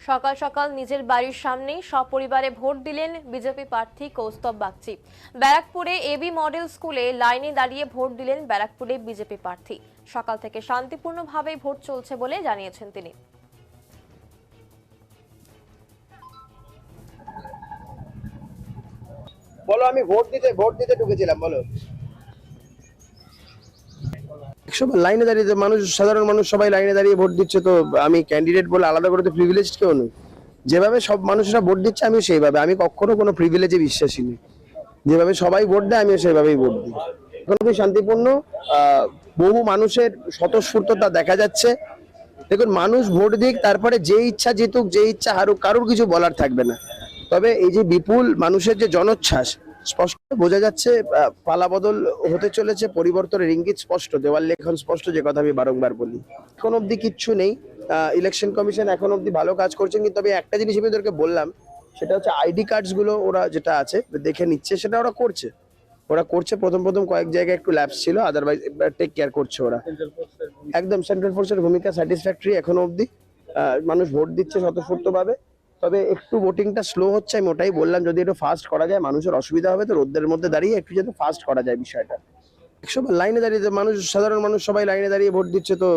সকাল সকাল নিজের বাড়ির সামনেই সপরিবারে ভোট দিলেন বিজেপি প্রার্থী কৌস্তব বাগচি। ব্যারাকপুরে এবি মডেল স্কুলে লাইনে দাঁড়িয়ে ভোট দিলেন ব্যারাকপুরে বিজেপি প্রার্থী। সকাল থেকে শান্তিপূর্ণভাবে ভোট চলছে বলে জানিয়েছেন তিনি। বলো, আমি ভোট দিতে ঢুকেছিলাম। বলো, লাইনে দাঁড়িয়ে মানুষ, সাধারণ মানুষ সবাই লাইনে দাঁড়িয়ে ভোট দিচ্ছে। তো আমি ক্যান্ডিডেট বলে আলাদা করে তো প্রিভিলেজ কেউ নই। যেভাবে সব মানুষরা ভোট দিচ্ছে আমিও সেইভাবে। আমি কখনো কোনো প্রিভিলেজে বিশ্বাসী নই। যেভাবে সবাই ভোট দেয় আমিও সেইভাবেই ভোট দিই। এখন খুবই শান্তিপূর্ণ। বহু মানুষের স্বতঃস্ফূর্ততা দেখা যাচ্ছে। দেখুন, মানুষ ভোট দিক, তারপরে যে ইচ্ছা জিতুক, যে ইচ্ছা হারুক, কারোর কিছু বলার থাকবে না। তবে এই যে বিপুল মানুষের যে জনোচ্ছ্বাস, স্পষ্ট বোঝা যাচ্ছে পালাবদল হতে চলেছে, পরিবর্তনের ইঙ্গিত স্পষ্ট, দেওয়াল লেখন স্পষ্ট, যে কথা আমি বারংবার বলি। এখন অব্দি কিচ্ছু নেই। ইলেকশন কমিশন এখন অব্দি ভালো কাজ করছেন, কিন্তু আমি একটা জিনিস আমি ওদেরকে বললাম, সেটা হচ্ছে আইডি কার্ডস গুলো ওরা যেটা আছে দেখে নিচ্ছে, সেটা ওরা করছে। প্রথম প্রথম কয়েক জায়গায় একটু ল্যাপস ছিল, আদারওয়াইজ টেক কেয়ার করছে ওরা। একদম সেন্ট্রাল ফোর্সের ভূমিকা স্যাটিসফ্যাক্টরি এখনো অব্দি। মানুষ ভোট দিচ্ছে স্বতঃস্ফূর্ত ভাবে। তবে একটু ভোটিংটা স্লো হচ্ছে, আমি ওটাই বললাম, যদি একটু ফাস্ট করা যায়, মানুষের অসুবিধা হবে, তো রোদ্রের মধ্যে দাঁড়িয়ে একটু যাতে ফাস্ট করা যায় বিষয়টা। লাইনে দাঁড়িয়ে মানুষ, সাধারণ মানুষ সবাই লাইনে দাঁড়িয়ে ভোট দিচ্ছে। তো